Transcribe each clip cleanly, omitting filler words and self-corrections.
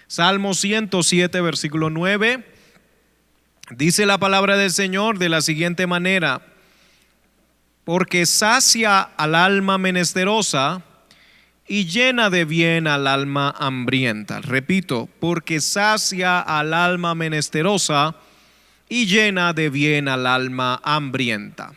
Salmo 107, versículo 9. Dice la palabra del Señor de la siguiente manera: porque sacia al alma menesterosa y llena de bien al alma hambrienta. Repito, porque sacia al alma menesterosa y llena de bien al alma hambrienta.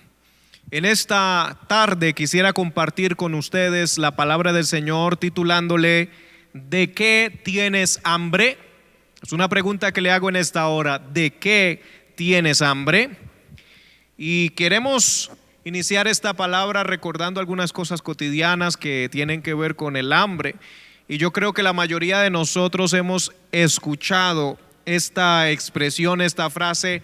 En esta tarde quisiera compartir con ustedes la palabra del Señor titulándole ¿de qué tienes hambre? Es una pregunta que le hago en esta hora. ¿De qué tienes hambre? Y queremos iniciar esta palabra recordando algunas cosas cotidianas que tienen que ver con el hambre. Y yo creo que la mayoría de nosotros hemos escuchado esta expresión, esta frase: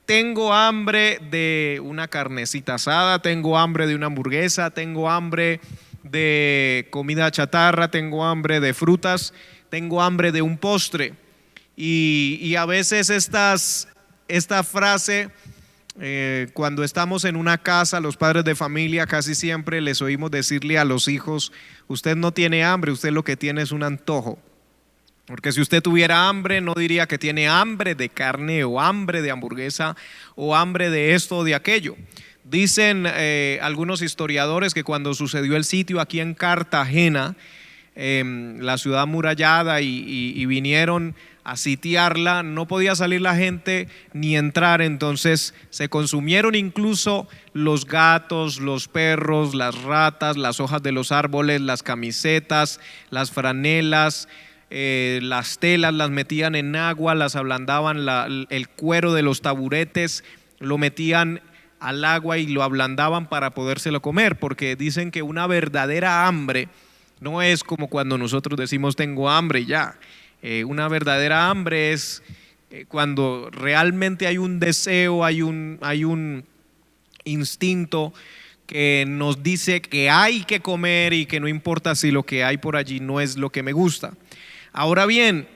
tengo hambre de una carnecita asada, tengo hambre de una hamburguesa, tengo hambre de comida chatarra, tengo hambre de frutas, tengo hambre de un postre. Y a veces esta frase, cuando estamos en una casa, los padres de familia casi siempre les oímos decirle a los hijos: usted no tiene hambre, usted lo que tiene es un antojo. Porque si usted tuviera hambre, no diría que tiene hambre de carne o hambre de hamburguesa o hambre de esto o de aquello. Dicen algunos historiadores que cuando sucedió el sitio aquí en Cartagena, la ciudad amurallada, y vinieron a sitiarla, no podía salir la gente ni entrar. Entonces se consumieron incluso los gatos, los perros, las ratas, las hojas de los árboles, las camisetas, las franelas, las telas las metían en agua, las ablandaban, el cuero de los taburetes lo metían al agua y lo ablandaban para podérselo comer, porque dicen que una verdadera hambre no es como cuando nosotros decimos tengo hambre y ya. Una verdadera hambre es cuando realmente hay un deseo, hay un instinto que nos dice que hay que comer y que no importa si lo que hay por allí no es lo que me gusta. Ahora bien,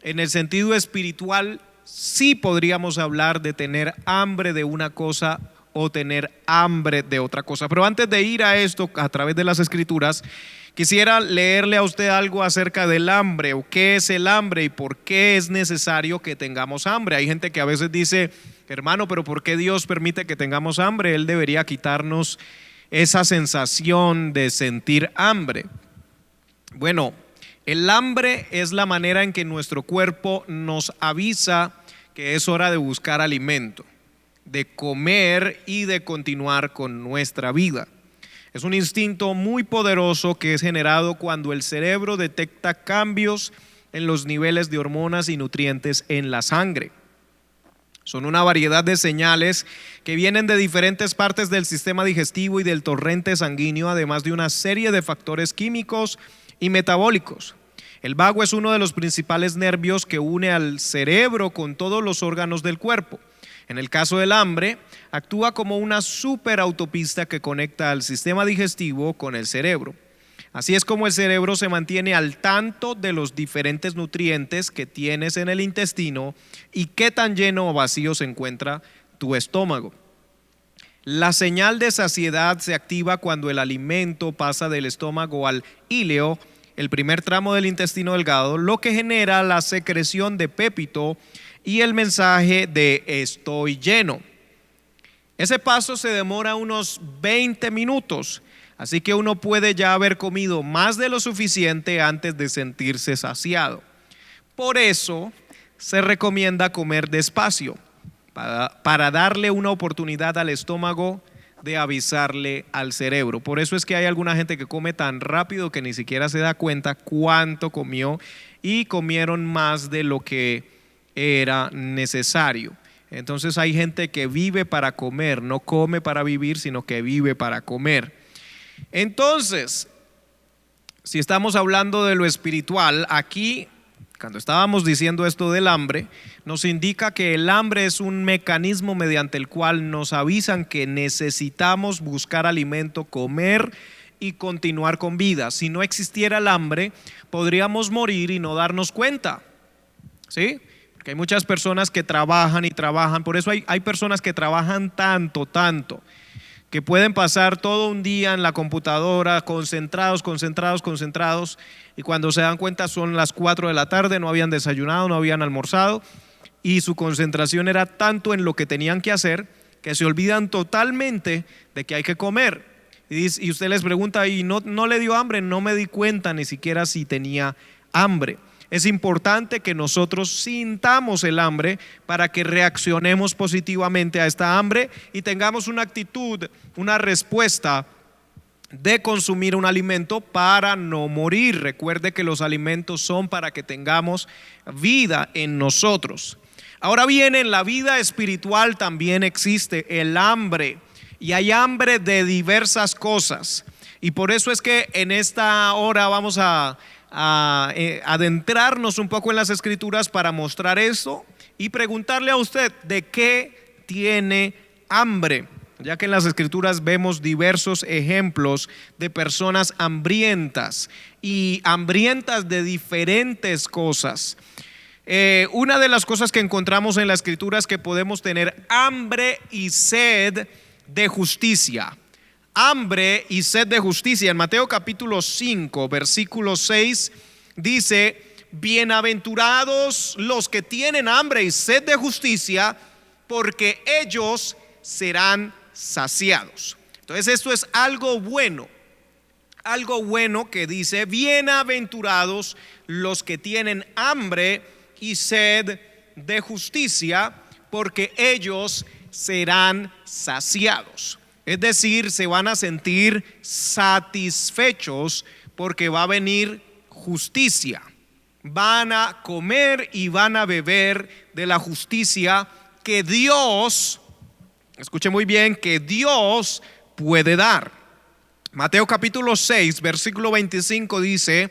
en el sentido espiritual sí podríamos hablar de tener hambre de una cosa o tener hambre de otra cosa. Pero antes de ir a esto a través de las escrituras, quisiera leerle a usted algo acerca del hambre, o qué es el hambre y por qué es necesario que tengamos hambre. Hay gente que a veces dice: hermano, pero ¿por qué Dios permite que tengamos hambre? Él debería quitarnos esa sensación de sentir hambre. Bueno, el hambre es la manera en que nuestro cuerpo nos avisa que es hora de buscar alimento, de comer y de continuar con nuestra vida. Es un instinto muy poderoso que es generado cuando el cerebro detecta cambios en los niveles de hormonas y nutrientes en la sangre. Son una variedad de señales que vienen de diferentes partes del sistema digestivo y del torrente sanguíneo, además de una serie de factores químicos y metabólicos. El vago es uno de los principales nervios que une al cerebro con todos los órganos del cuerpo. En el caso del hambre, actúa como una superautopista que conecta al sistema digestivo con el cerebro. Así es como el cerebro se mantiene al tanto de los diferentes nutrientes que tienes en el intestino y qué tan lleno o vacío se encuentra tu estómago. La señal de saciedad se activa cuando el alimento pasa del estómago al íleo, el primer tramo del intestino delgado, lo que genera la secreción de pépito y el mensaje de estoy lleno. Ese paso se demora unos 20 minutos, así que uno puede ya haber comido más de lo suficiente antes de sentirse saciado. Por eso se recomienda comer despacio, para darle una oportunidad al estómago de avisarle al cerebro. Por eso es que hay alguna gente que come tan rápido que ni siquiera se da cuenta cuánto comió, y comieron más de lo que era necesario. Entonces hay gente que vive para comer, no come para vivir, sino que vive para comer. Entonces, si estamos hablando de lo espiritual, aquí, cuando estábamos diciendo esto del hambre, nos indica que el hambre es un mecanismo mediante el cual nos avisan que necesitamos buscar alimento, comer y continuar con vida. Si no existiera el hambre, podríamos morir y no darnos cuenta, ¿sí? Porque hay muchas personas que trabajan y trabajan. Por eso hay personas que trabajan tanto que pueden pasar todo un día en la computadora, concentrados, y cuando se dan cuenta son las 4 de la tarde, no habían desayunado, no habían almorzado, y su concentración era tanto en lo que tenían que hacer, que se olvidan totalmente de que hay que comer. Y usted les pregunta, ¿y no le dio hambre? No me di cuenta ni siquiera si tenía hambre. Es importante que nosotros sintamos el hambre para que reaccionemos positivamente a esta hambre y tengamos una actitud, una respuesta de consumir un alimento para no morir. Recuerde que los alimentos son para que tengamos vida en nosotros. Ahora bien, en la vida espiritual también existe el hambre, y hay hambre de diversas cosas. Y por eso es que en esta hora vamos a adentrarnos un poco en las escrituras para mostrar eso y preguntarle a usted de qué tiene hambre, ya que en las escrituras vemos diversos ejemplos de personas hambrientas y hambrientas de diferentes cosas. Una de las cosas que encontramos en la escritura es que podemos tener hambre y sed de justicia. Hambre y sed de justicia. En Mateo capítulo 5 versículo 6 dice: bienaventurados los que tienen hambre y sed de justicia, porque ellos serán saciados. Entonces esto es algo bueno que dice: bienaventurados los que tienen hambre y sed de justicia, porque ellos serán saciados. Es decir, se van a sentir satisfechos porque va a venir justicia. Van a comer y van a beber de la justicia que Dios, escuche muy bien, que Dios puede dar. Mateo capítulo 6 versículo 25 dice: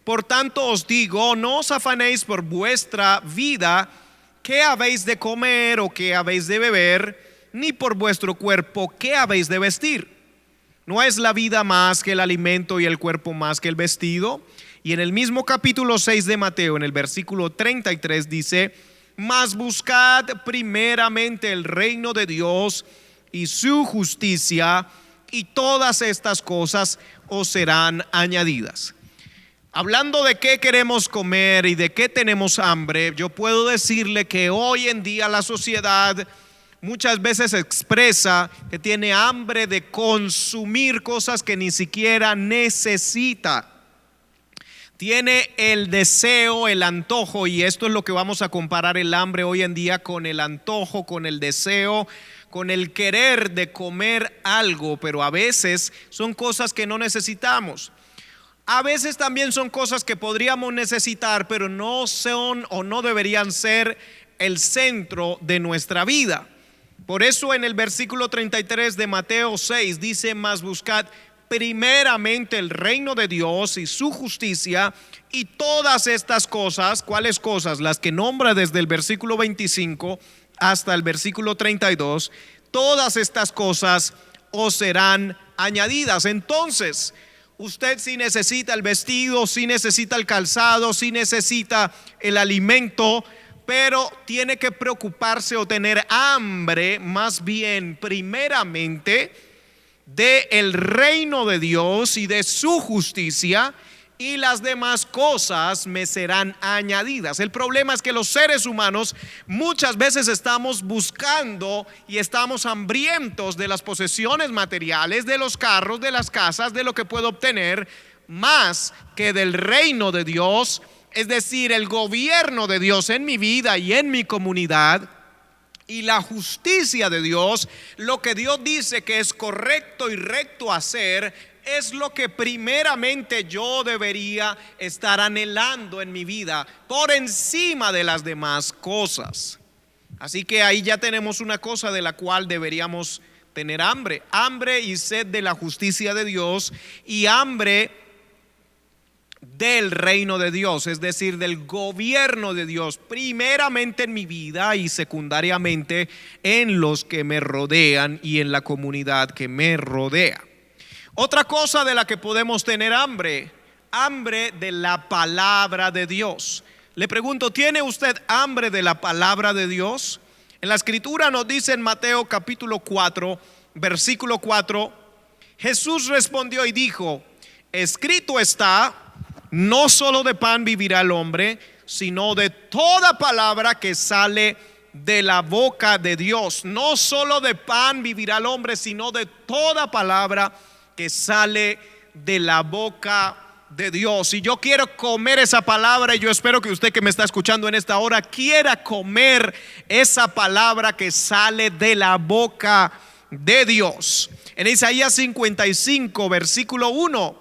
por tanto os digo, no os afanéis por vuestra vida, qué habéis de comer o qué habéis de beber, ni por vuestro cuerpo, qué habéis de vestir. ¿No es la vida más que el alimento y el cuerpo más que el vestido? Y en el mismo capítulo 6 de Mateo, en el versículo 33 dice: mas buscad primeramente el reino de Dios y su justicia, y todas estas cosas os serán añadidas. Hablando de qué queremos comer y de qué tenemos hambre, yo puedo decirle que hoy en día la sociedad muchas veces expresa que tiene hambre de consumir cosas que ni siquiera necesita. Tiene el deseo, el antojo, y esto es lo que vamos a comparar el hambre hoy en día con el antojo, con el deseo, con el querer de comer algo, pero a veces son cosas que no necesitamos. A veces también son cosas que podríamos necesitar, pero no son o no deberían ser el centro de nuestra vida. Por eso en el versículo 33 de Mateo 6 dice: mas buscad primeramente el reino de Dios y su justicia, y todas estas cosas. ¿Cuáles cosas? Las que nombra desde el versículo 25 hasta el versículo 32. Todas estas cosas os serán añadidas. Entonces, usted sí necesita el vestido, sí necesita el calzado, sí necesita el alimento, pero tiene que preocuparse o tener hambre más bien primeramente del reino de Dios y de su justicia, y las demás cosas me serán añadidas. El problema es que los seres humanos muchas veces estamos buscando y estamos hambrientos de las posesiones materiales, de los carros, de las casas, de lo que puedo obtener, más que del reino de Dios, es decir, el gobierno de Dios en mi vida y en mi comunidad, y la justicia de Dios. Lo que Dios dice que es correcto y recto hacer es lo que primeramente yo debería estar anhelando en mi vida, por encima de las demás cosas. Así que ahí ya tenemos una cosa de la cual deberíamos tener hambre: hambre y sed de la justicia de Dios, y hambre del reino de Dios, es decir, del gobierno de Dios, primeramente en mi vida y secundariamente en los que me rodean y en la comunidad que me rodea. Otra cosa de la que podemos tener hambre: hambre de la palabra de Dios. Le pregunto, ¿tiene usted hambre de la palabra de Dios? En la escritura nos dice en Mateo capítulo 4 versículo 4, Jesús respondió y dijo: escrito está, no solo de pan vivirá el hombre, sino de toda palabra que sale de la boca de Dios. No solo de pan vivirá el hombre, sino de toda palabra que sale de la boca de Dios. Y yo quiero comer esa palabra, y yo espero que usted que me está escuchando en esta hora quiera comer esa palabra que sale de la boca de Dios. En Isaías 55, versículo 1,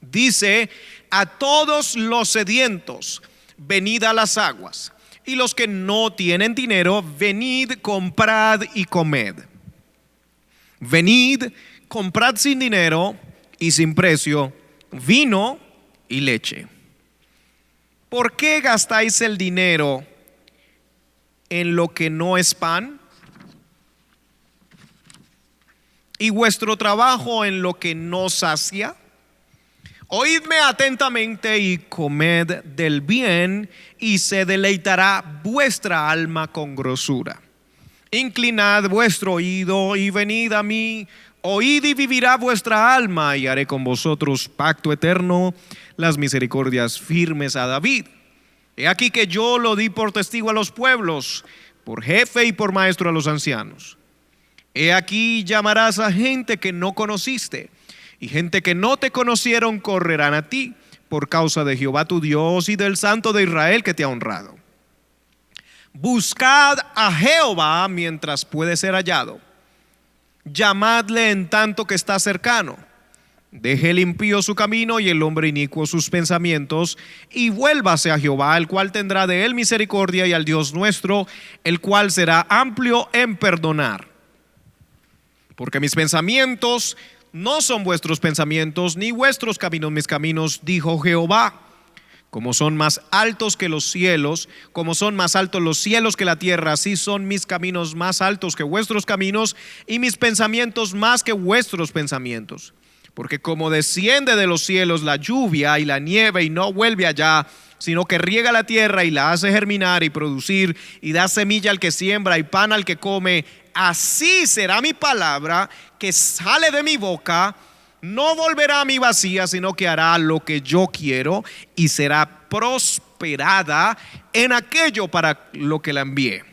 dice: a todos los sedientos, venid a las aguas, y los que no tienen dinero, venid, comprad y comed. Venid, comprad sin dinero y sin precio vino y leche. ¿Por qué gastáis el dinero en lo que no es pan, y vuestro trabajo en lo que no sacia? Oídme atentamente y comed del bien, y se deleitará vuestra alma con grosura. Inclinad vuestro oído y venid a mí. Oíd y vivirá vuestra alma, y haré con vosotros pacto eterno, las misericordias firmes a David. He aquí que yo lo di por testigo a los pueblos, por jefe y por maestro a los ancianos. He aquí llamarás a gente que no conociste, y gente que no te conocieron correrán a ti, por causa de Jehová tu Dios y del Santo de Israel que te ha honrado. Buscad a Jehová mientras puede ser hallado, llamadle en tanto que está cercano. Deje el impío su camino y el hombre inicuo sus pensamientos, y vuélvase a Jehová, el cual tendrá de él misericordia, y al Dios nuestro, el cual será amplio en perdonar. Porque mis pensamientos no son vuestros pensamientos, ni vuestros caminos mis caminos, dijo Jehová. Como son más altos que los cielos, como son más altos los cielos que la tierra, así son mis caminos más altos que vuestros caminos, y mis pensamientos más que vuestros pensamientos. Porque como desciende de los cielos la lluvia y la nieve, y no vuelve allá, sino que riega la tierra y la hace germinar y producir, y da semilla al que siembra y pan al que come, así será mi palabra que sale de mi boca. No volverá a mí vacía, sino que hará lo que yo quiero, y será prosperada en aquello para lo que la envié.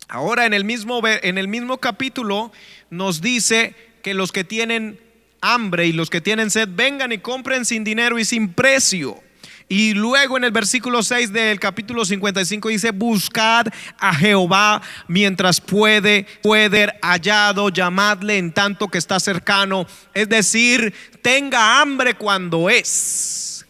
Ahora en el mismo capítulo nos dice que los que tienen hambre y los que tienen sed vengan y compren sin dinero y sin precio. Y luego en el versículo 6 del capítulo 55 dice: buscad a Jehová mientras puede ser hallado, llamadle en tanto que está cercano. Es decir, tenga hambre cuando es.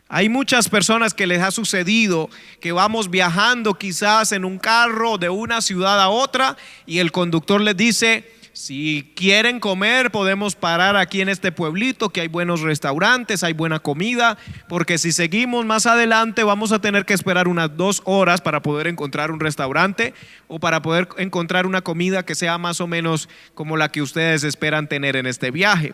Hay muchas personas que les ha sucedido que vamos viajando quizás en un carro de una ciudad a otra, y el conductor les dice: si quieren comer, podemos parar aquí en este pueblito, que hay buenos restaurantes, hay buena comida, porque si seguimos más adelante vamos a tener que esperar unas 2 horas para poder encontrar un restaurante, o para poder encontrar una comida que sea más o menos como la que ustedes esperan tener en este viaje.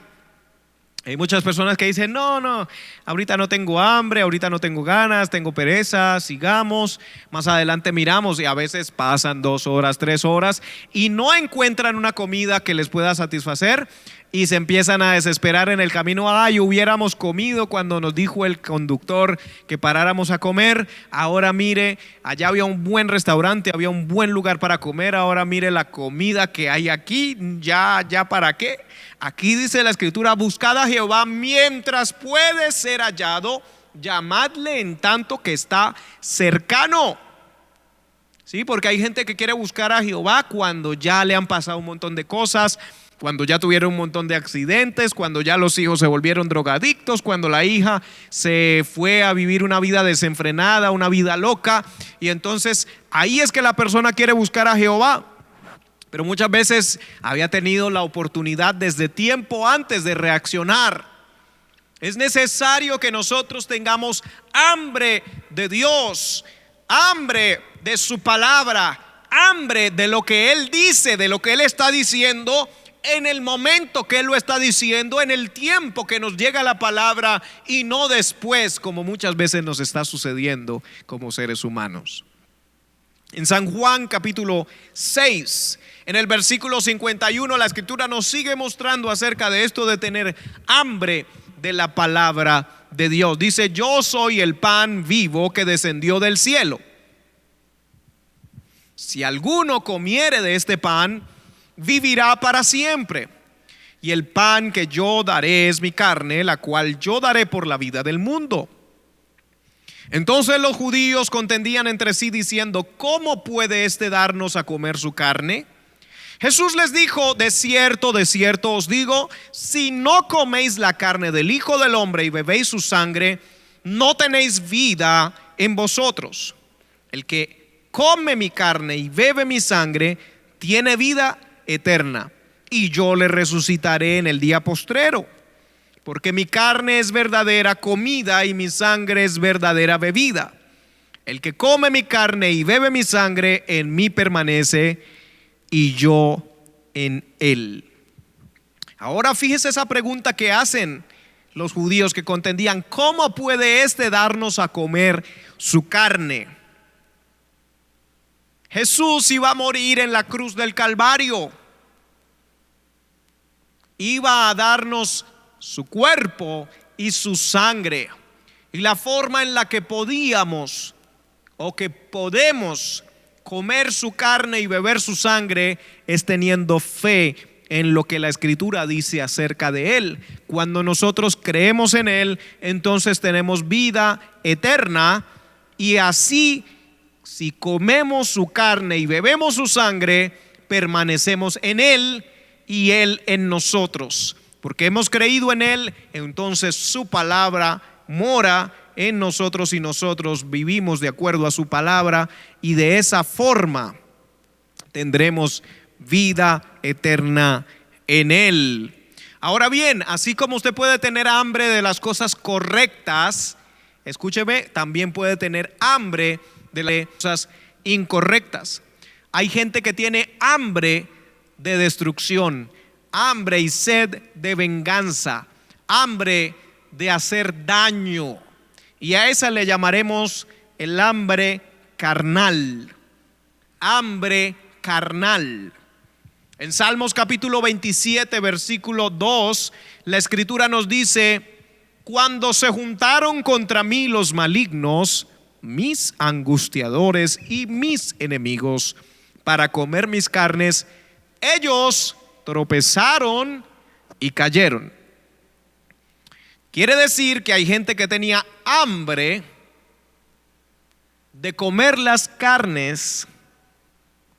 Hay muchas personas que dicen: no, ahorita no tengo hambre, ahorita no tengo ganas, tengo pereza, sigamos, más adelante miramos. Y a veces pasan 2 horas, 3 horas y no encuentran una comida que les pueda satisfacer, y se empiezan a desesperar en el camino. Ay, hubiéramos comido cuando nos dijo el conductor que paráramos a comer. Ahora mire, allá había un buen restaurante, había un buen lugar para comer. Ahora mire la comida que hay aquí, ya para qué. Aquí dice la escritura: buscad a Jehová mientras puede ser hallado, llamadle en tanto que está cercano. Sí, porque hay gente que quiere buscar a Jehová cuando ya le han pasado un montón de cosas, cuando ya tuvieron un montón de accidentes, cuando ya los hijos se volvieron drogadictos, cuando la hija se fue a vivir una vida desenfrenada, una vida loca, y entonces ahí es que la persona quiere buscar a Jehová. Pero muchas veces había tenido la oportunidad desde tiempo antes de reaccionar. Es necesario que nosotros tengamos hambre de Dios, hambre de su palabra, hambre de lo que Él dice, de lo que Él está diciendo, en el momento que Él lo está diciendo, en el tiempo que nos llega la palabra, y no después, como muchas veces nos está sucediendo como seres humanos. En San Juan capítulo 6, en el versículo 51, la escritura nos sigue mostrando acerca de esto de tener hambre de la palabra de Dios. Dice: yo soy el pan vivo que descendió del cielo. Si alguno comiere de este pan, vivirá para siempre. Y el pan que yo daré es mi carne, la cual yo daré por la vida del mundo. Entonces los judíos contendían entre sí diciendo: ¿cómo puede éste darnos a comer su carne? Jesús les dijo: de cierto os digo, si no coméis la carne del Hijo del Hombre y bebéis su sangre, no tenéis vida en vosotros. El que come mi carne y bebe mi sangre tiene vida eterna, y yo le resucitaré en el día postrero. Porque mi carne es verdadera comida y mi sangre es verdadera bebida. El que come mi carne y bebe mi sangre, en mí permanece y yo en él. Ahora fíjese esa pregunta que hacen los judíos que contendían: ¿cómo puede éste darnos a comer su carne? Jesús iba a morir en la cruz del Calvario, iba a darnos su cuerpo y su sangre, y la forma en la que podíamos o que podemos comer su carne y beber su sangre es teniendo fe en lo que la escritura dice acerca de él. Cuando nosotros creemos en él, entonces tenemos vida eterna, y así, si comemos su carne y bebemos su sangre, permanecemos en él y él en nosotros. Porque hemos creído en él, entonces su palabra mora en nosotros y nosotros vivimos de acuerdo a su palabra, y de esa forma tendremos vida eterna en él. Ahora bien, así como usted puede tener hambre de las cosas correctas, escúcheme, también puede tener hambre de las cosas incorrectas. Hay gente que tiene hambre de destrucción, hambre y sed de venganza, hambre de hacer daño, y a esa le llamaremos el hambre carnal. Hambre carnal. En Salmos capítulo 27 versículo 2, la escritura nos dice: cuando se juntaron contra mí los malignos, mis angustiadores y mis enemigos, para comer mis carnes, ellos tropezaron y cayeron. Quiere decir que hay gente que tenía hambre de comer las carnes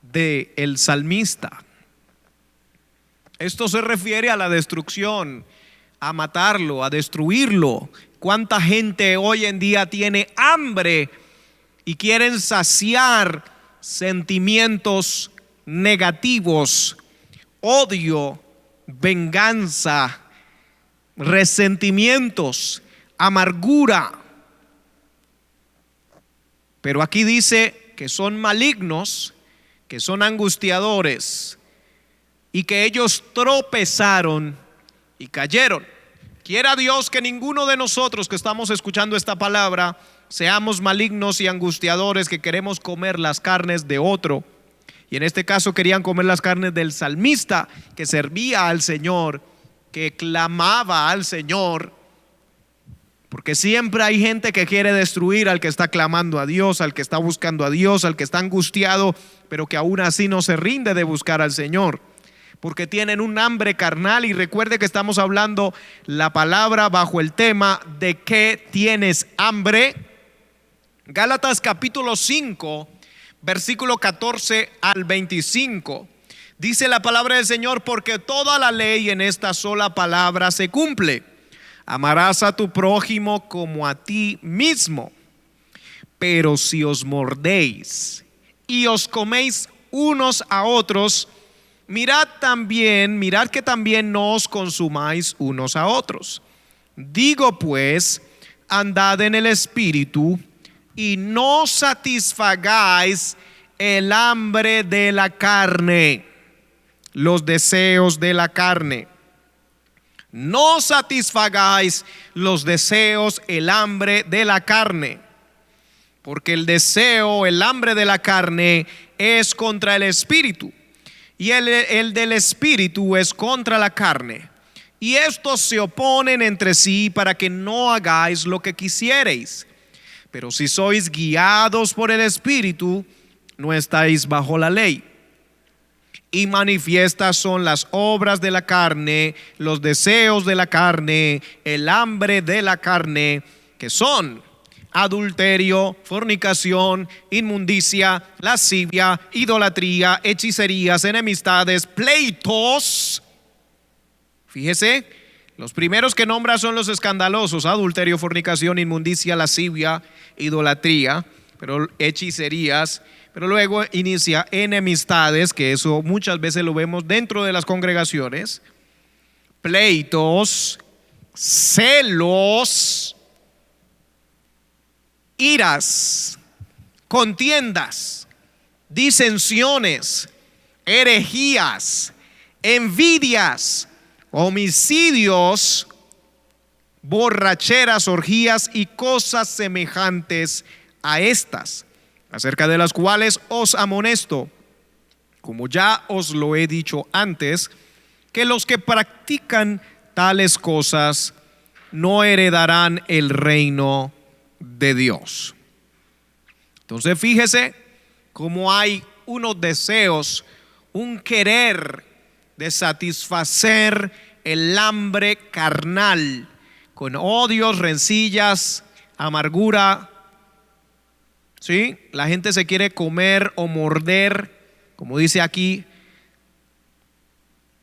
del salmista. Esto se refiere a la destrucción, a matarlo, a destruirlo. ¿Cuánta gente hoy en día tiene hambre y quieren saciar sentimientos negativos, odio, venganza, resentimientos, amargura? Pero aquí dice que son malignos, que son angustiadores, y que ellos tropezaron y cayeron. Quiera Dios que ninguno de nosotros que estamos escuchando esta palabra seamos malignos y angustiadores que queremos comer las carnes de otro. Y en este caso querían comer las carnes del salmista, que servía al Señor, que clamaba al Señor. Porque siempre hay gente que quiere destruir al que está clamando a Dios, al que está buscando a Dios, al que está angustiado, pero que aún así no se rinde de buscar al Señor, porque tienen un hambre carnal. Y recuerde que estamos hablando la palabra bajo el tema de ¿qué tienes hambre? Gálatas capítulo 5 versículo 14 al 25, dice la palabra del Señor: porque toda la ley en esta sola palabra se cumple: amarás a tu prójimo como a ti mismo. Pero si os mordéis y os coméis unos a otros, mirad que también no os consumáis unos a otros. Digo pues, andad en el Espíritu, y no satisfagáis el hambre de la carne, los deseos de la carne. No satisfagáis los deseos, el hambre de la carne, porque el deseo, el hambre de la carne es contra el espíritu, y el del espíritu es contra la carne. Y estos se oponen entre sí para que no hagáis lo que quisiereis. Pero si sois guiados por el espíritu, no estáis bajo la ley. Y manifiestas son las obras de la carne, los deseos de la carne, el hambre de la carne, que son adulterio, fornicación, inmundicia, lascivia, idolatría, hechicerías, enemistades, pleitos. Fíjese, los primeros que nombra son los escandalosos: adulterio, fornicación, inmundicia, lascivia, idolatría, pero hechicerías. Pero luego inicia enemistades, que eso muchas veces lo vemos dentro de las congregaciones, pleitos, celos, iras, contiendas, disensiones, herejías, envidias, homicidios, borracheras, orgías y cosas semejantes a estas, acerca de las cuales os amonesto, como ya os lo he dicho antes, que los que practican tales cosas no heredarán el reino de Dios. Entonces fíjese cómo hay unos deseos, un querer de satisfacer el hambre carnal con odios, rencillas, amargura. ¿Sí? La gente se quiere comer o morder, como dice aquí,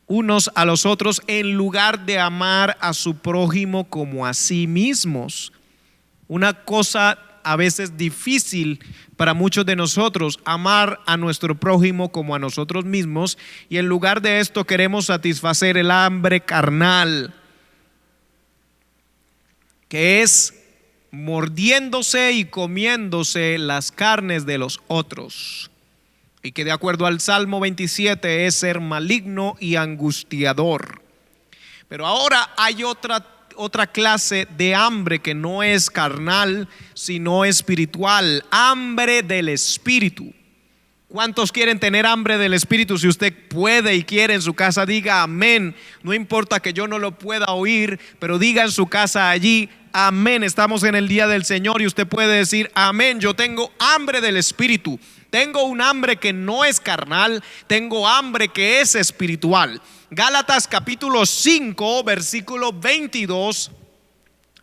unos a los otros, en lugar de amar a su prójimo como a sí mismos. Una cosa a veces difícil para muchos de nosotros, amar a nuestro prójimo como a nosotros mismos, y en lugar de esto queremos satisfacer el hambre carnal, que es mordiéndose y comiéndose las carnes de los otros, y que de acuerdo al Salmo 27 es ser maligno y angustiador. Pero ahora hay otra clase de hambre que no es carnal sino espiritual, hambre del espíritu. ¿Cuántos quieren tener hambre del espíritu? Si usted puede y quiere en su casa, diga amén. No importa que yo no lo pueda oír, pero diga en su casa allí amén. Estamos en el día del Señor y usted puede decir amén. Yo tengo hambre del espíritu. Tengo un hambre que no es carnal, tengo hambre que es espiritual. Gálatas capítulo 5 versículo 22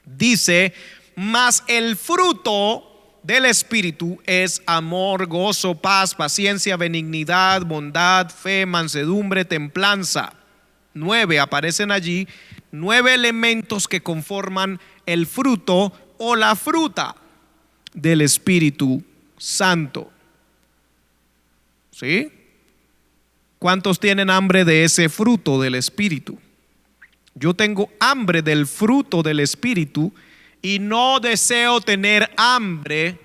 dice: mas el fruto del espíritu es amor, gozo, paz, paciencia, benignidad, bondad, fe, mansedumbre, templanza. 9 aparecen allí, 9 elementos que conforman el fruto o la fruta del Espíritu Santo. ¿Sí? ¿Cuántos tienen hambre de ese fruto del Espíritu? Yo tengo hambre del fruto del Espíritu y no deseo tener hambre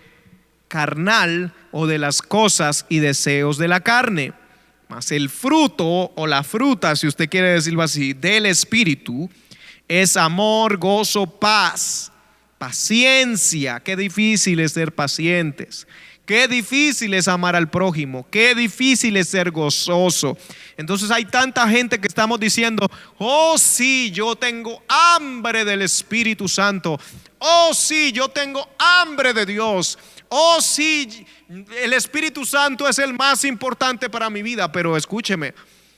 carnal o de las cosas y deseos de la carne. Mas el fruto o la fruta, si usted quiere decirlo así, del Espíritu es amor, gozo, paz, paciencia. Qué difícil es ser pacientes. Qué difícil es amar al prójimo, qué difícil es ser gozoso. Entonces hay tanta gente que estamos diciendo: oh sí, yo tengo hambre del Espíritu Santo. Oh sí, yo tengo hambre de Dios. Oh sí, el Espíritu Santo es el más importante para mi vida. Pero escúcheme,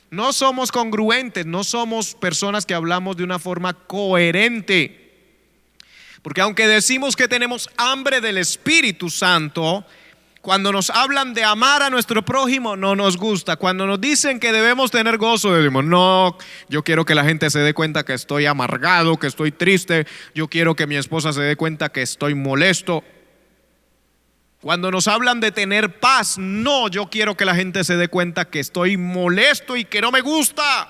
no somos congruentes, no somos personas que hablamos de una forma coherente. Porque aunque decimos que tenemos hambre del Espíritu Santo, cuando nos hablan de amar a nuestro prójimo no nos gusta. Cuando nos dicen que debemos tener gozo, decimos: no, yo quiero que la gente se dé cuenta que estoy amargado, que estoy triste. Yo quiero que mi esposa se dé cuenta que estoy molesto. Cuando nos hablan de tener paz, no, yo quiero que la gente se dé cuenta que estoy molesto y que no me gusta.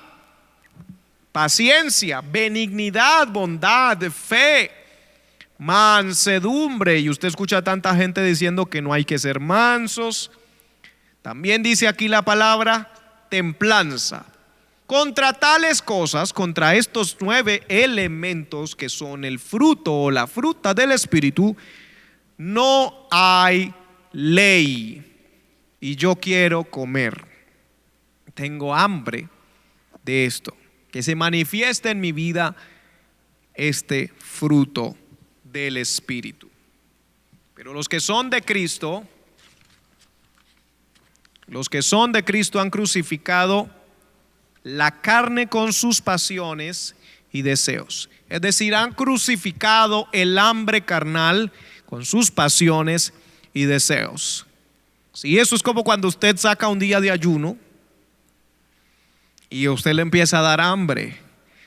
Paciencia, benignidad, bondad, fe, mansedumbre. Y usted escucha a tanta gente diciendo que no hay que ser mansos. También dice aquí la palabra templanza. Contra tales cosas, contra estos 9 elementos que son el fruto o la fruta del Espíritu, no hay ley y yo quiero comer. Tengo hambre de esto. Que se manifieste en mi vida este fruto del Espíritu. Pero los que son de Cristo, han crucificado la carne con sus pasiones y deseos. Es decir, han crucificado el hambre carnal con sus pasiones y deseos. Si eso es como cuando usted saca un día de ayuno y a usted le empieza a dar hambre.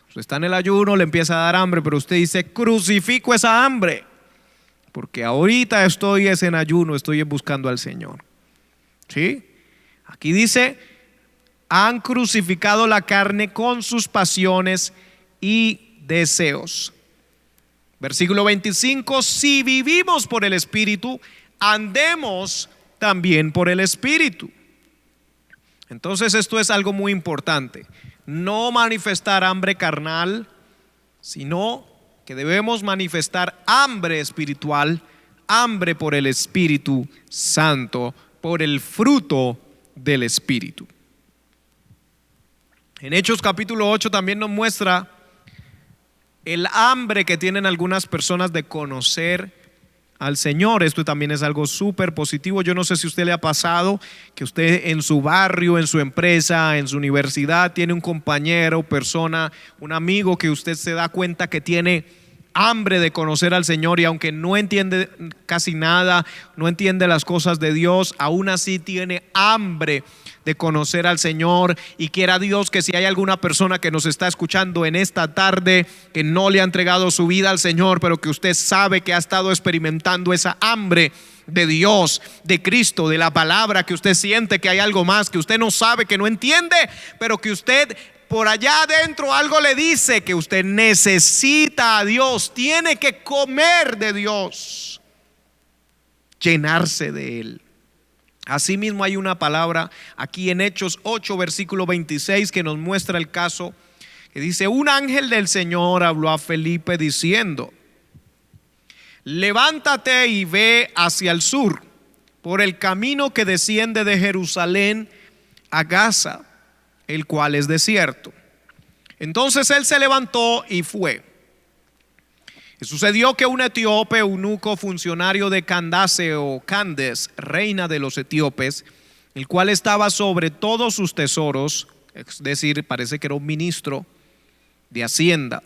Usted está en el ayuno, le empieza a dar hambre, pero usted dice, crucifico esa hambre, porque ahorita estoy en ayuno, estoy buscando al Señor. ¿Sí? Aquí dice, han crucificado la carne con sus pasiones y deseos. Versículo 25, si vivimos por el Espíritu, andemos también por el Espíritu. Entonces esto es algo muy importante. No manifestar hambre carnal, sino que debemos manifestar hambre espiritual, hambre por el Espíritu Santo, por el fruto del Espíritu. En Hechos capítulo 8 también nos muestra el hambre que tienen algunas personas de conocer al Señor. Esto también es algo súper positivo. Yo no sé si a usted le ha pasado que usted en su barrio, en su empresa, en su universidad tiene un compañero, persona, un amigo que usted se da cuenta que tiene hambre de conocer al Señor, y aunque no entiende casi nada, no entiende las cosas de Dios, aún así tiene hambre de conocer al Señor. Y quiera Dios que si hay alguna persona que nos está escuchando en esta tarde que no le ha entregado su vida al Señor, pero que usted sabe que ha estado experimentando esa hambre de Dios, de Cristo, de la palabra, que usted siente que hay algo más, que usted no sabe, que no entiende, pero que usted por allá adentro algo le dice que usted necesita a Dios, tiene que comer de Dios, llenarse de Él. Asimismo hay una palabra aquí en Hechos 8 versículo 26 que nos muestra el caso, que dice: un ángel del Señor habló a Felipe diciendo, levántate y ve hacia el sur por el camino que desciende de Jerusalén a Gaza, el cual es desierto. Entonces él se levantó y fue. Y sucedió que un etíope, eunuco, funcionario de Candace o Candes, reina de los etíopes, el cual estaba sobre todos sus tesoros, es decir, parece que era un ministro de Hacienda,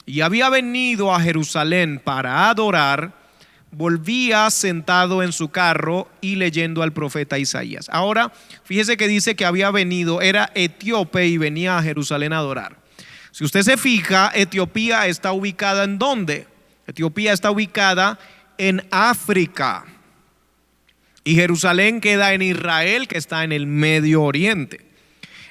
y había venido a Jerusalén para adorar, volvía sentado en su carro y leyendo al profeta Isaías. Ahora, fíjese que dice que había venido, era etíope y venía a Jerusalén a adorar. Si usted se fija, Etiopía está ubicada ¿en dónde? Etiopía está ubicada en África, y Jerusalén queda en Israel, que está en el Medio Oriente.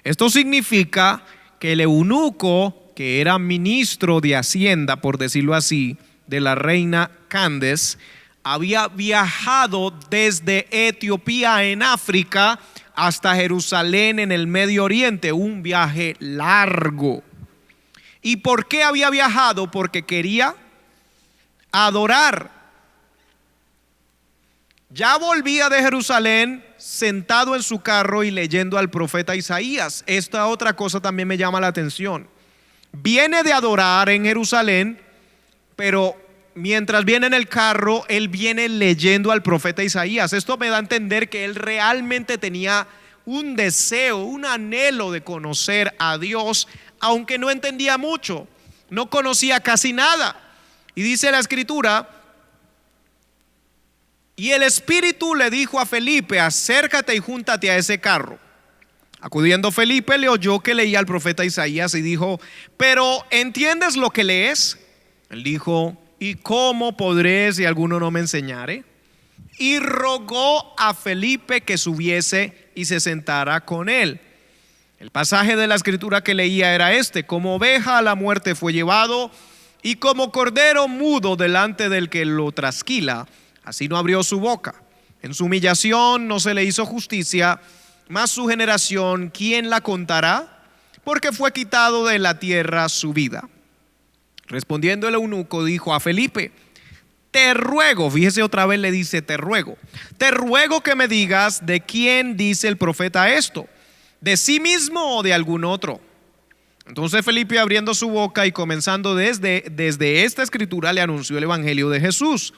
Esto significa que el eunuco, que era ministro de Hacienda, por decirlo así, de la reina Candes, había viajado desde Etiopía en África hasta Jerusalén en el Medio Oriente, un viaje largo. ¿Y por qué había viajado? Porque quería adorar. Ya volvía de Jerusalén sentado en su carro y leyendo al profeta Isaías. Esta otra cosa también me llama la atención. Viene de adorar en Jerusalén, pero mientras viene en el carro, él viene leyendo al profeta Isaías. Esto me da a entender que él realmente tenía un deseo, un anhelo de conocer a Dios, aunque no entendía mucho, no conocía casi nada. Y dice la escritura: y el Espíritu le dijo a Felipe, acércate y júntate a ese carro. Acudiendo Felipe, le oyó que leía al profeta Isaías y dijo: pero ¿entiendes lo que lees? Él dijo: ¿y cómo podré si alguno no me enseñare? Y rogó a Felipe que subiese y se sentara con él. El pasaje de la escritura que leía era este: como oveja a la muerte fue llevado, y como cordero mudo delante del que lo trasquila, así no abrió su boca. En su humillación no se le hizo justicia, mas su generación, ¿quién la contará? Porque fue quitado de la tierra su vida. Respondiendo el eunuco dijo a Felipe: te ruego, fíjese otra vez le dice te ruego que me digas de quién dice el profeta esto, de sí mismo o de algún otro. Entonces Felipe, abriendo su boca y comenzando desde esta escritura, le anunció el evangelio de Jesús.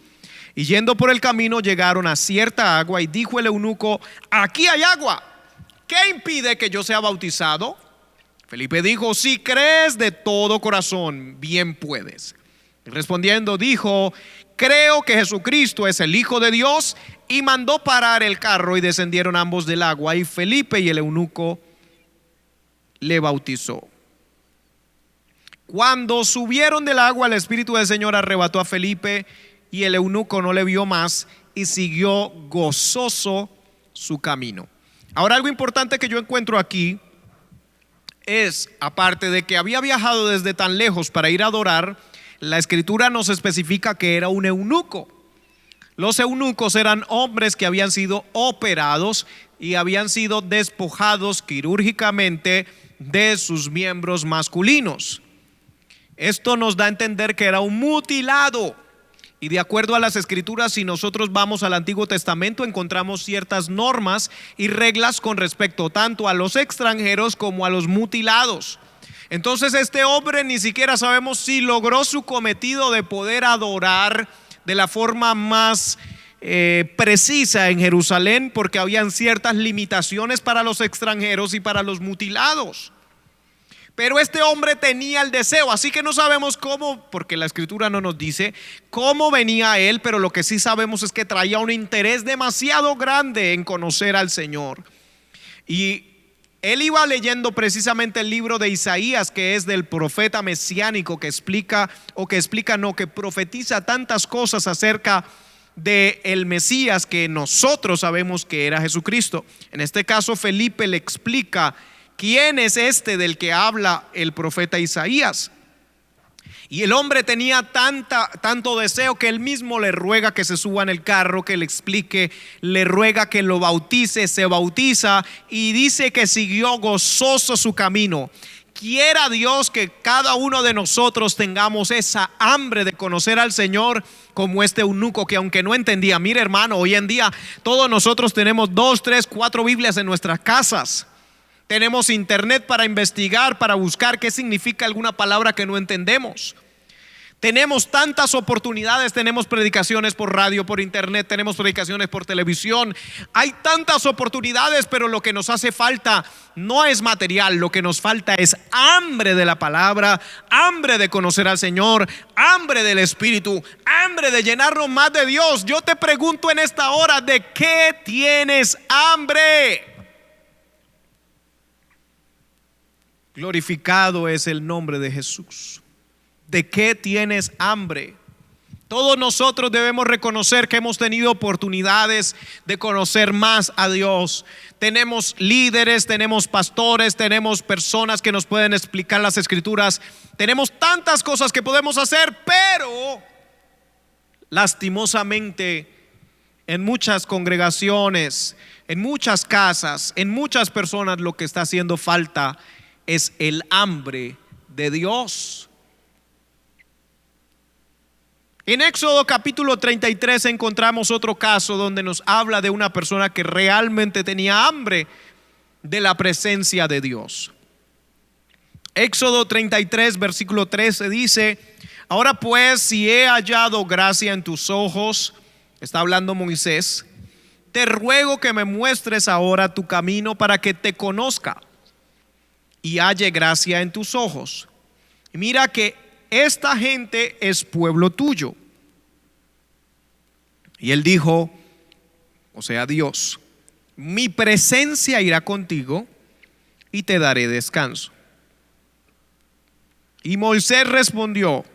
Y yendo por el camino llegaron a cierta agua y dijo el eunuco: aquí hay agua, ¿qué impide que yo sea bautizado? Felipe dijo: si crees de todo corazón, bien puedes. Y respondiendo dijo: creo que Jesucristo es el Hijo de Dios. Y mandó parar el carro y descendieron ambos del agua, y Felipe y el eunuco le bautizó. Cuando subieron del agua, el Espíritu del Señor arrebató a Felipe, y el eunuco no le vio más y siguió gozoso su camino. Ahora, algo importante que yo encuentro aquí es, aparte de que había viajado desde tan lejos para ir a adorar, la escritura nos especifica que era un eunuco. Los eunucos eran hombres que habían sido operados y habían sido despojados quirúrgicamente de sus miembros masculinos. Esto nos da a entender que era un mutilado. Y de acuerdo a las escrituras, si nosotros vamos al Antiguo Testamento, encontramos ciertas normas y reglas con respecto tanto a los extranjeros como a los mutilados. Entonces este hombre ni siquiera sabemos si logró su cometido de poder adorar de la forma más precisa en Jerusalén, porque habían ciertas limitaciones para los extranjeros y para los mutilados. Pero este hombre tenía el deseo, así que no sabemos cómo, porque la escritura no nos dice cómo venía él, pero lo que sí sabemos es que traía un interés demasiado grande en conocer al Señor. Y él iba leyendo precisamente el libro de Isaías, que es del profeta mesiánico, que profetiza tantas cosas acerca de el Mesías que nosotros sabemos que era Jesucristo. En este caso, Felipe le explica quién es este del que habla el profeta Isaías. Y el hombre tenía tanto deseo que él mismo le ruega que se suba en el carro, que le explique, le ruega que lo bautice, se bautiza y dice que siguió gozoso su camino. Quiera Dios que cada uno de nosotros tengamos esa hambre de conocer al Señor como este eunuco, que aunque no entendía, mire hermano, hoy en día todos nosotros tenemos 2, 3, 4 Biblias en nuestras casas. Tenemos internet para investigar, para buscar qué significa alguna palabra que no entendemos. Tenemos tantas oportunidades, tenemos predicaciones por radio, por internet, tenemos predicaciones por televisión. Hay tantas oportunidades, pero lo que nos hace falta no es material, lo que nos falta es hambre de la palabra, hambre de conocer al Señor, hambre del Espíritu, hambre de llenarnos más de Dios. Yo te pregunto en esta hora, ¿de qué tienes hambre? Glorificado es el nombre de Jesús. ¿De qué tienes hambre? Todos nosotros debemos reconocer que hemos tenido oportunidades de conocer más a Dios. Tenemos líderes, tenemos pastores, tenemos personas que nos pueden explicar las escrituras. Tenemos tantas cosas que podemos hacer, pero lastimosamente en muchas congregaciones, en muchas casas, en muchas personas lo que está haciendo falta es el hambre de Dios. En Éxodo capítulo 33 encontramos otro caso donde nos habla de una persona que realmente tenía hambre de la presencia de Dios. Éxodo 33 versículo 13 dice: ahora pues, si he hallado gracia en tus ojos, está hablando Moisés, te ruego que me muestres ahora tu camino para que te conozca y halle gracia en tus ojos. Y mira que esta gente es pueblo tuyo. Y él dijo, o sea Dios, mi presencia irá contigo y te daré descanso. Y Moisés respondió,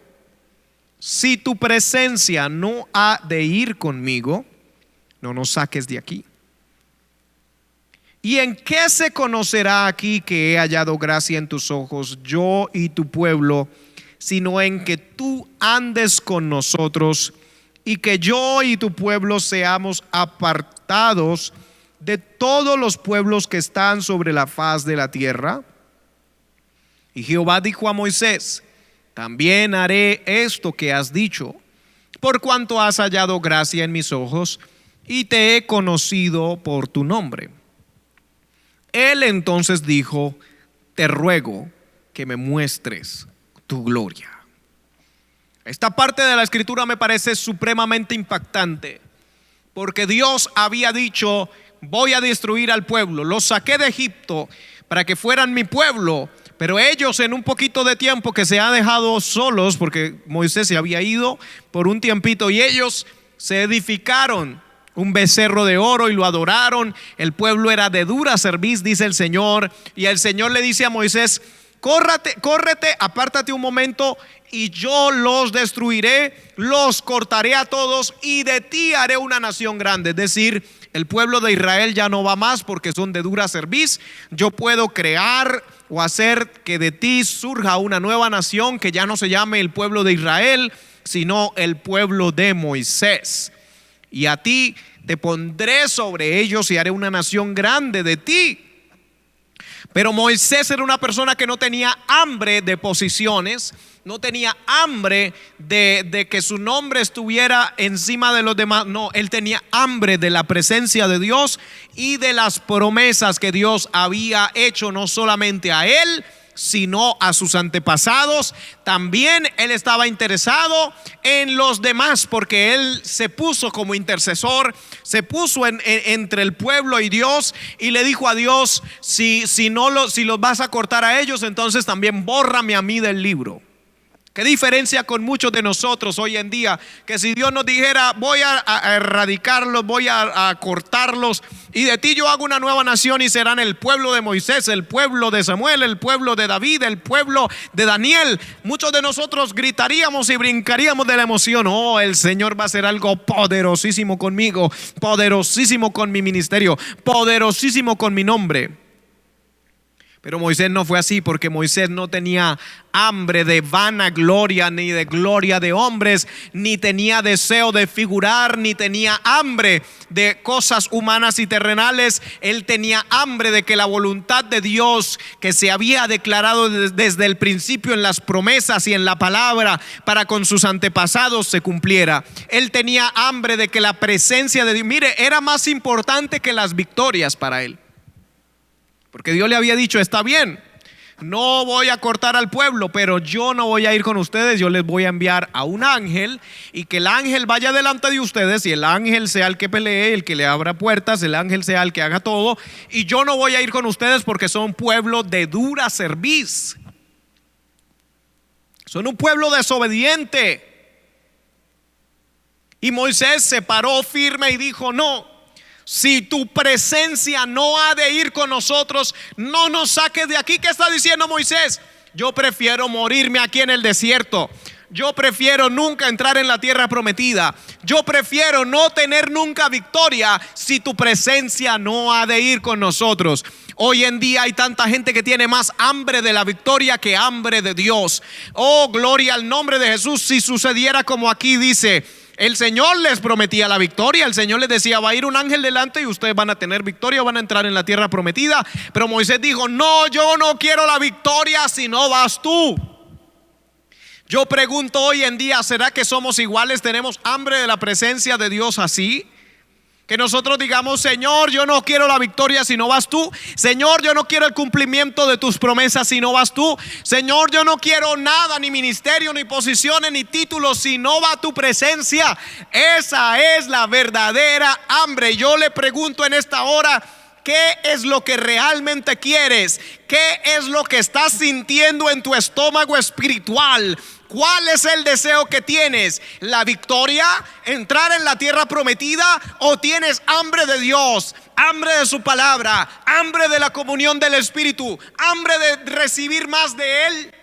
si tu presencia no ha de ir conmigo, no nos saques de aquí. ¿Y en qué se conocerá aquí que he hallado gracia en tus ojos, yo y tu pueblo, sino en que tú andes con nosotros y que yo y tu pueblo seamos apartados de todos los pueblos que están sobre la faz de la tierra? Y Jehová dijo a Moisés, también haré esto que has dicho, por cuanto has hallado gracia en mis ojos y te he conocido por tu nombre. Él entonces dijo: te ruego que me muestres tu gloria. Esta parte de la escritura me parece supremamente impactante, porque Dios había dicho: voy a destruir al pueblo, los saqué de Egipto para que fueran mi pueblo. Pero ellos, en un poquito de tiempo que se ha dejado solos, porque Moisés se había ido por un tiempito, y ellos se edificaron un becerro de oro y lo adoraron. El pueblo era de dura cerviz, dice el Señor. Y el Señor le dice a Moisés: córrete, apártate un momento y yo los destruiré, los cortaré a todos y de ti haré una nación grande. Es decir, el pueblo de Israel ya no va más porque son de dura cerviz. Yo puedo crear o hacer que de ti surja una nueva nación que ya no se llame el pueblo de Israel, sino el pueblo de Moisés. Y a ti te pondré sobre ellos y haré una nación grande de ti. Pero Moisés era una persona que no tenía hambre de posiciones, no tenía hambre de que su nombre estuviera encima de los demás. No, él tenía hambre de la presencia de Dios y de las promesas que Dios había hecho, no solamente a él, sino a sus antepasados. También él estaba interesado en los demás, porque él se puso como intercesor, se puso entre el pueblo y Dios, y le dijo a Dios: si los vas a cortar a ellos, entonces también bórrame a mí del libro. ¿Qué diferencia con muchos de nosotros hoy en día? Que si Dios nos dijera: voy a erradicarlos, voy a cortarlos, y de ti yo hago una nueva nación y serán el pueblo de Moisés, el pueblo de Samuel, el pueblo de David, el pueblo de Daniel. Muchos de nosotros gritaríamos y brincaríamos de la emoción: oh, el Señor va a hacer algo poderosísimo conmigo, poderosísimo con mi ministerio, poderosísimo con mi nombre. Pero Moisés no fue así, porque Moisés no tenía hambre de vanagloria ni de gloria de hombres, ni tenía deseo de figurar, ni tenía hambre de cosas humanas y terrenales. Él tenía hambre de que la voluntad de Dios, que se había declarado desde el principio en las promesas y en la palabra para con sus antepasados, se cumpliera. Él tenía hambre de que la presencia de Dios, mire, era más importante que las victorias para él. Porque Dios le había dicho: está bien, no voy a cortar al pueblo, pero yo no voy a ir con ustedes, yo les voy a enviar a un ángel, y que el ángel vaya delante de ustedes, y el ángel sea el que pelee, el que le abra puertas, el ángel sea el que haga todo, y yo no voy a ir con ustedes porque son pueblo de dura cerviz, son un pueblo desobediente. Y Moisés se paró firme y dijo: no, si tu presencia no ha de ir con nosotros, no nos saques de aquí. ¿Qué está diciendo Moisés? Yo prefiero morirme aquí en el desierto. Yo prefiero nunca entrar en la tierra prometida. Yo prefiero no tener nunca victoria si tu presencia no ha de ir con nosotros. Hoy en día hay tanta gente que tiene más hambre de la victoria que hambre de Dios. Oh, gloria al nombre de Jesús. Si sucediera como aquí dice: el Señor les prometía la victoria, el Señor les decía: va a ir un ángel delante y ustedes van a tener victoria, van a entrar en la tierra prometida. Pero Moisés dijo: no, yo no quiero la victoria si no vas tú. Yo pregunto hoy en día: ¿será que somos iguales? ¿Tenemos hambre de la presencia de Dios así? Que nosotros digamos: Señor, yo no quiero la victoria si no vas tú. Señor, yo no quiero el cumplimiento de tus promesas si no vas tú. Señor, yo no quiero nada, ni ministerio, ni posiciones, ni títulos si no va tu presencia. Esa es la verdadera hambre. Yo le pregunto en esta hora: ¿qué es lo que realmente quieres? ¿Qué es lo que estás sintiendo en tu estómago espiritual? ¿Cuál es el deseo que tienes? ¿La victoria? ¿Entrar en la tierra prometida? ¿O tienes hambre de Dios? Hambre de su palabra, hambre de la comunión del Espíritu, hambre de recibir más de Él.